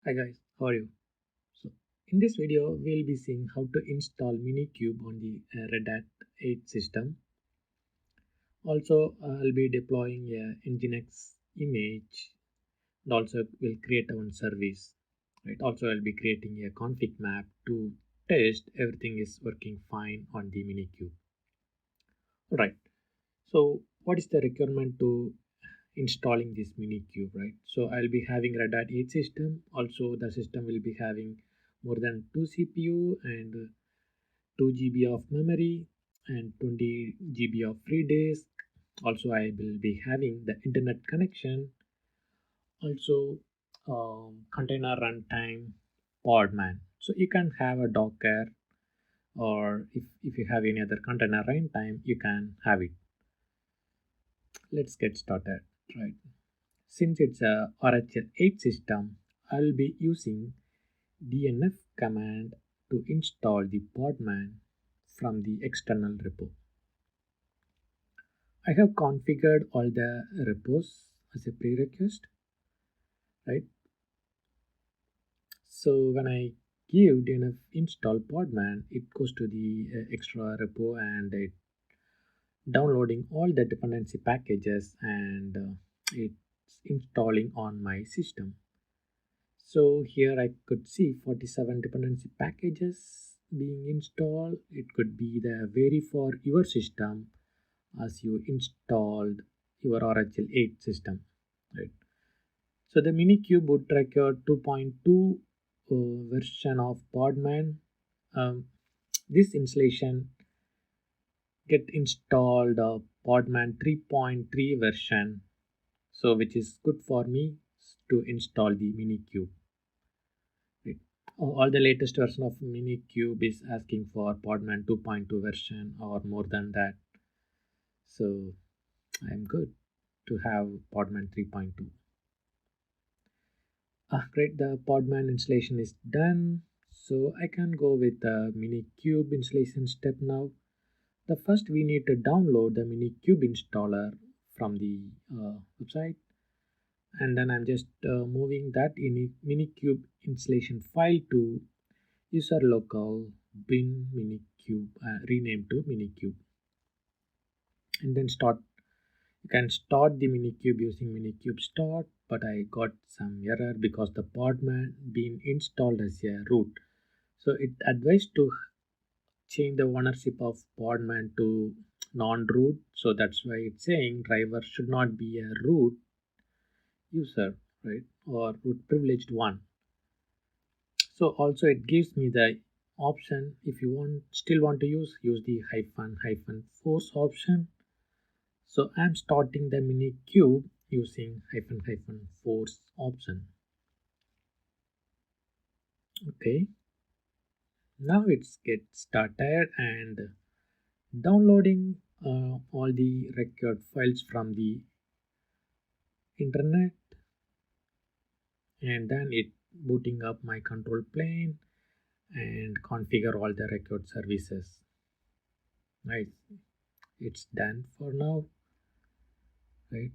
Hi guys, how are you? So in this video we'll be seeing how to install MINIKUBE on the Red Hat 8 system. Also I'll be deploying a nginx image and also will create one service. Right. Also I'll be creating a config map to test everything is working fine on the MINIKUBE. Alright. So what is the requirement to installing this MINIKUBE, right? So I'll be having Red Hat 8 system. Also the system will be having more than 2 CPU and 2 GB of memory and 20 GB of free disk. Also I will be having the internet connection. Also container runtime podman. So you can have a Docker, or if you have any other container runtime you can have it. Let's get started, right? Since it's a Oracle 8 system, I'll be using dnf command to install the podman from the external repo. I have configured all the repos as a prerequisite, right? So when I give dnf install podman, it goes to the extra repo and it downloading all the dependency packages and it's installing on my system. So here I could see 47 dependency packages being installed. It could be the vary for your system as you installed your Oracle 8 system, right? So the MINIKUBE would require 2.2 version of Podman. This installation get installed Podman 3.3 version, so which is good for me to install the MINIKUBE. Right. All the latest version of MINIKUBE is asking for Podman 2.2 version or more than that. So I'm good to have Podman 3.2. Great, the Podman installation is done. So I can go with the MINIKUBE installation step now. The first we need to download the MINIKUBE installer from the website. And then I'm just moving that in MINIKUBE installation file to user local bin minikube, rename to minikube, and then start. You can start the minikube using minikube start, but I got some error because the podman been installed as a root, so it advised to change the ownership of podman to non-root. So that's why it's saying driver should not be a root user, right, or root privileged one. So also it gives me the option, if you want to use the hyphen force option. So I'm starting the MINIKUBE using hyphen force option. Okay, now it's get started and downloading all the record files from the internet, and then it booting up my control plane and configure all the record services. Right, it's done for now, right?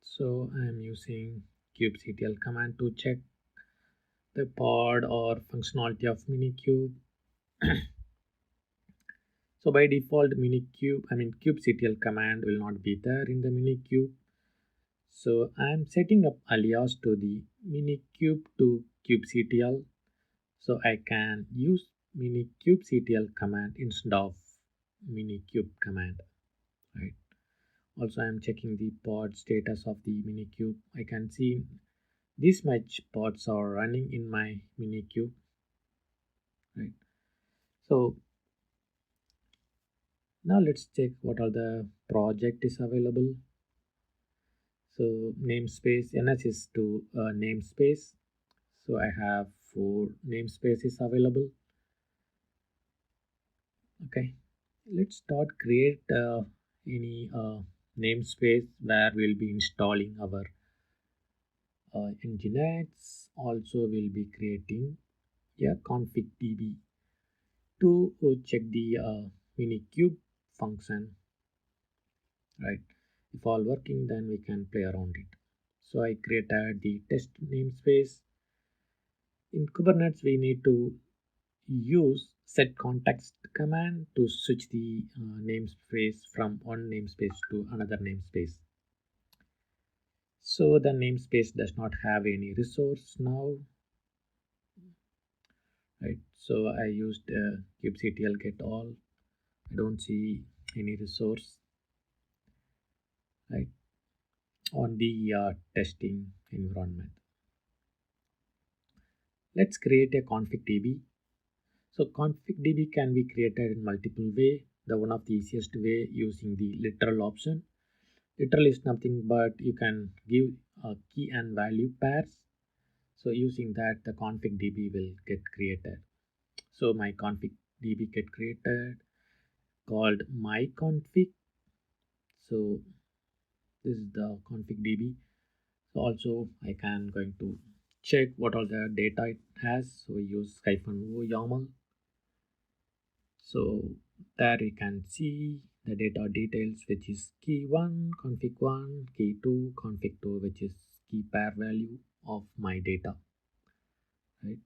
So I'm using kubectl command to check the pod or functionality of minikube. So by default kubectl command will not be there in the minikube. So I'm setting up alias to the minikube to kubectl, so I can use minikubectl command instead of minikube command, right? Also I'm checking the pod status of the minikube. I can see this much pods are running in my minikube, right? So now let's check what are the project is available. So namespace ns is to namespace. So I have 4 namespaces available. Okay, let's start create any namespace where we'll be installing our nginx. Also we'll be creating a config db to check the minikube function, right? If all working, then we can play around it. So I created the test namespace In Kubernetes, we need to use set context command to switch the namespace from one namespace to another namespace. So the namespace does not have any resource now, right? So I used kubectl get all. I don't see any resource, right, on the testing environment. Let's create a config DB. So config DB can be created in multiple way. The one of the easiest way using the literal option. Literal is nothing but you can give a key and value pairs. So using that, the config DB will get created. So my config DB get created called my config. So this is the config DB. So also I can going to check what all the data it has. So we use -o YAML. So there we can see the data details, which is key1 config1, key2 config2, which is key pair value of my data, right?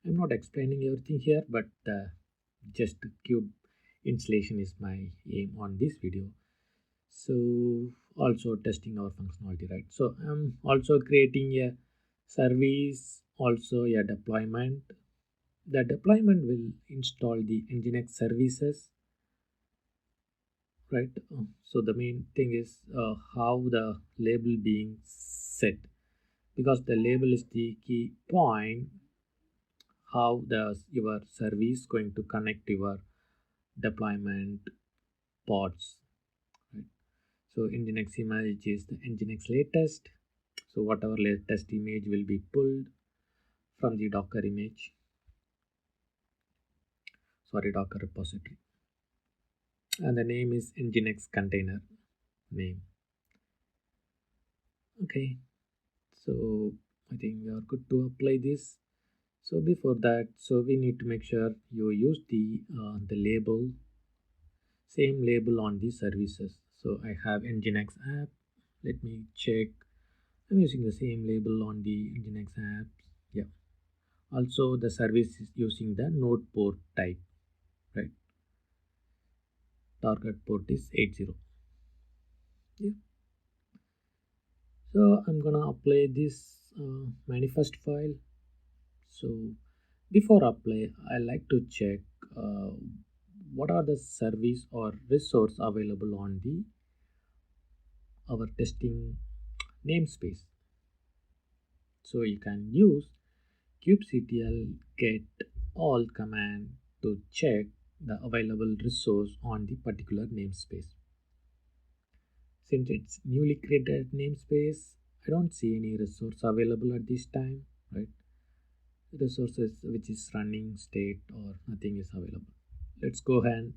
I'm not explaining everything here, but just cube installation is my aim on this video. So also testing our functionality, right? So I'm also creating a service, also a deployment. The deployment will install the nginx services, right? So the main thing is how the label being set, because the label is the key point how the your service going to connect your deployment pods, right? So nginx image is the nginx latest. So whatever latest image will be pulled from the docker image, sorry, docker repository, and the name is nginx container name. Okay, so I think we are good to apply this. So before that, so we need to make sure you use the label, same label on the services. So I have nginx app. Let me check. I'm using the same label on the nginx app. Yeah. Also the service is using the node port type, right? Target port is 80. Yeah. So I'm gonna apply this manifest file. So before apply, I like to check uh, what are the service or resource available on the our testing namespace. So you can use kubectl get all command to check the available resource on the particular namespace. Since it's newly created namespace, I don't see any resource available at this time, right? Resources which is running state or nothing is available. Let's go ahead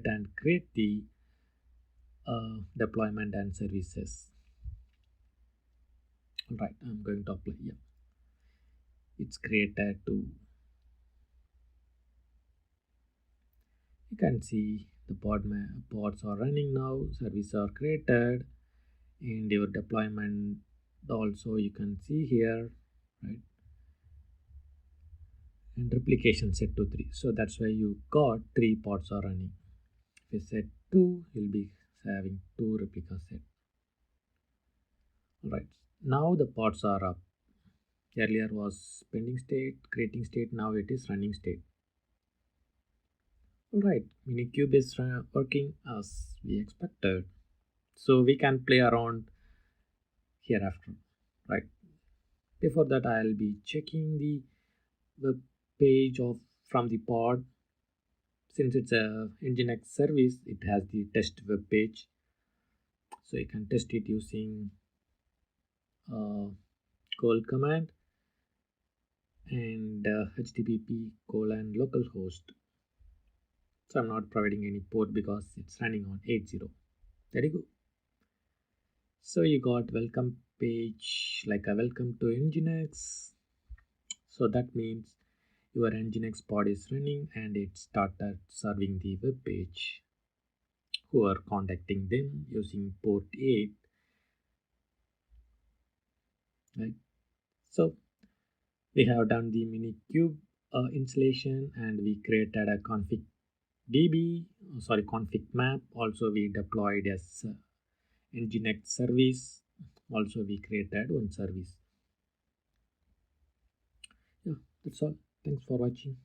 and create the deployment and services. All right, I'm going to apply. Yeah, it's created to. You can see the pods are running now. Services are created, and your deployment also you can see here, right? And replication set to 3. So that's why you got 3 pods are running. If you set 2, you'll be having 2 replica set. Alright, now the pods are up. Earlier was pending state, creating state, now it is running state. Alright, MINIKUBE is working as we expected. So we can play around hereafter, right? Before that, I'll be checking the web page of from the pod. Since it's a nginx service, it has the test web page. So you can test it using call command and http localhost. So I'm not providing any port because it's running on 80. There you go. So you got welcome page like a welcome to nginx. So that means your nginx pod is running and it started serving the web page. Who are contacting them using port 8, right? So We have done the minikube installation, and we created a config map. Also we deployed as nginx service. Also we created one service. Yeah, that's all. Thanks for watching.